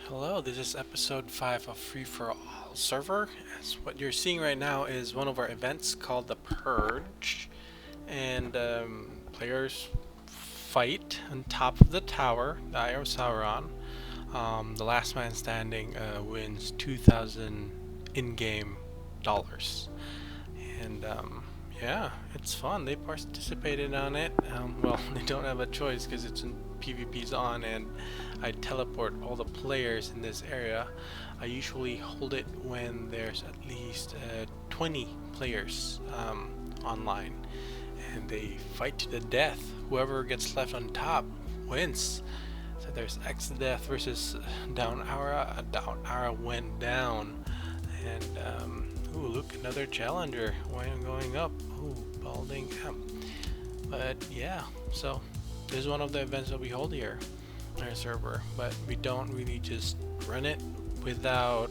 Hello, this is episode 5 of Free For All server. As what you're seeing right now is one of our events called the Purge, and players fight on top of the tower, the Eye of Sauron. The last man standing wins 2,000 in-game dollars, and yeah, it's fun. They participated on it. Well, they don't have a choice because it's in PvP's on, and I teleport all the players in this area. I usually hold it when there's at least 20 players online, and they fight to the death. Whoever gets left on top wins. So there's X Death versus Down Ara. Down Ara went down, and ooh, look, another challenger. Why am I going up? Ooh, balding up. But yeah, so this is one of the events that we hold here on our server, but we don't really just run it without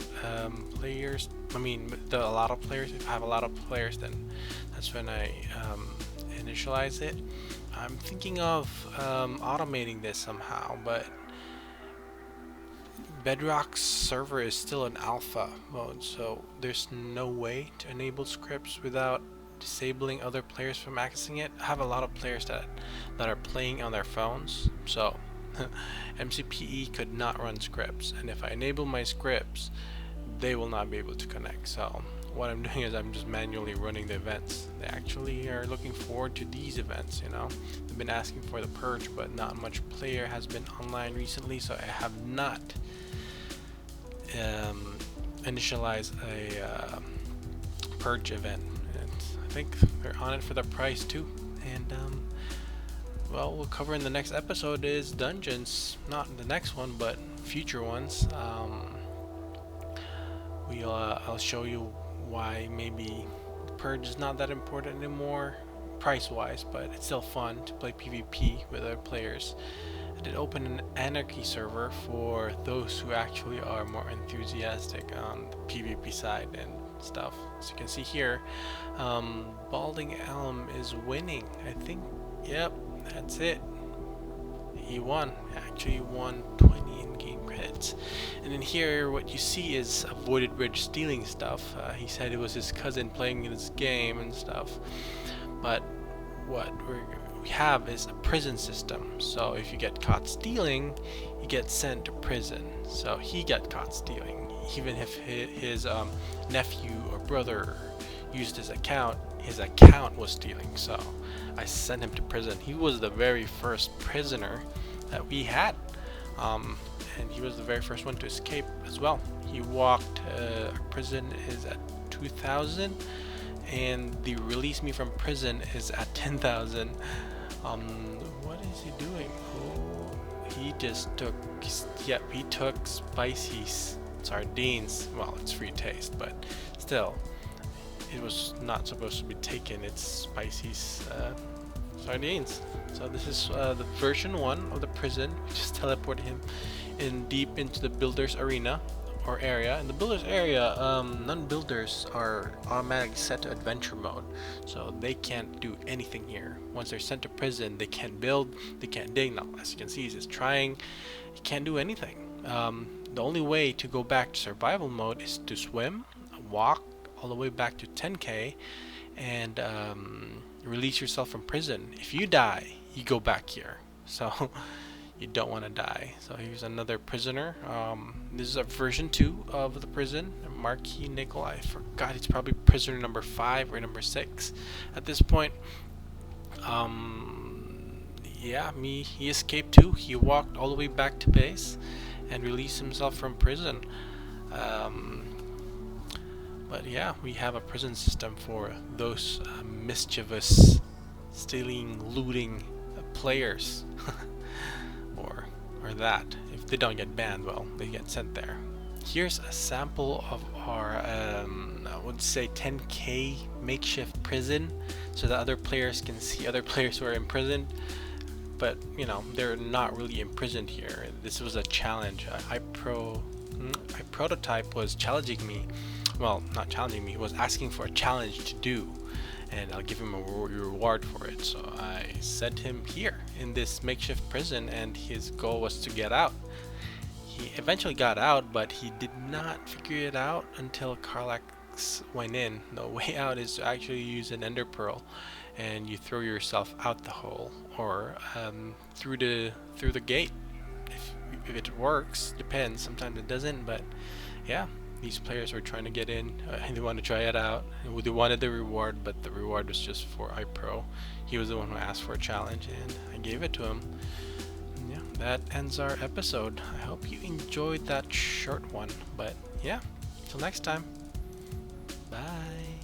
players. I mean, with a lot of players. If I have a lot of players, then that's when I initialize it. I'm thinking of automating this somehow, but Bedrock's server is still in alpha mode, so there's no way to enable scripts without disabling other players from accessing it. I have a lot of players that are playing on their phones, so MCPE could not run scripts, and if I enable my scripts, they will not be able to connect. So what I'm doing is I'm just manually running the events. They actually are looking forward to these events, you know. They've been asking for the Purge, but not much player has been online recently, so I have not initialized a Purge event. And I think they're on it for the price too. And well, we'll cover in the next episode is dungeons. Not the next one, but future ones. I'll show you why maybe Purge is not that important anymore price-wise, but it's still fun to play PvP with other players. I did open an Anarchy server for those who actually are more enthusiastic on the PvP side and stuff. As you can see here, Balding Elm is winning. I think, yep, that's it. He won. Actually won 20 in-game credits. And in here, what you see is avoided bridge stealing stuff. He said it was his cousin playing this game and stuff. But what we have is a prison system. So if you get caught stealing, you get sent to prison. So he got caught stealing. Even if his nephew or brother used his account was stealing. So I sent him to prison. He was the very first prisoner that we had, and he was the very first one to escape as well. He walked. Our prison is at 2,000, and the release me from prison is at 10,000. What is he doing? Oh, he just took. Yep, he took spicy sardines. Well, it's free taste, but still. It was not supposed to be taken. It's spicy sardines. So this is the version 1 of the prison. We just teleported him deep into the builder's arena or area. In the builder's area, non-builders are automatically set to adventure mode, so they can't do anything here. Once they're sent to prison, they can't build, they can't dig. Now, as you can see, he's trying. He can't do anything. The only way to go back to survival mode is to swim, walk all the way back to 10k, and release yourself from prison. If you die, you go back here. So you don't want to die. So here's another prisoner. This is a version 2 of the prison. Marquis Nickel. I forgot. He's probably prisoner number 5 or number 6 at this point. Yeah, he escaped too. He walked all the way back to base and released himself from prison. But yeah, we have a prison system for those mischievous, stealing, looting players, or that. If they don't get banned, well, they get sent there. Here's a sample of our, I would say 10k makeshift prison, so that other players can see other players who are imprisoned. But you know, they're not really imprisoned here. This was a challenge. Prototype was challenging me. Well, not challenging me, he was asking for a challenge to do, and I'll give him a reward for it. So I sent him here in this makeshift prison, and his goal was to get out. he eventually got out, but he did not figure it out until Carlax went in. The way out is to actually use an ender pearl, and you throw yourself out the hole or through the gate. If it works, depends. Sometimes it doesn't, but yeah, these players were trying to get in. They wanted to try it out. They wanted the reward, but the reward was just for iPro. He was the one who asked for a challenge, and I gave it to him. And yeah, that ends our episode. I hope you enjoyed that short one, but yeah, till next time. Bye.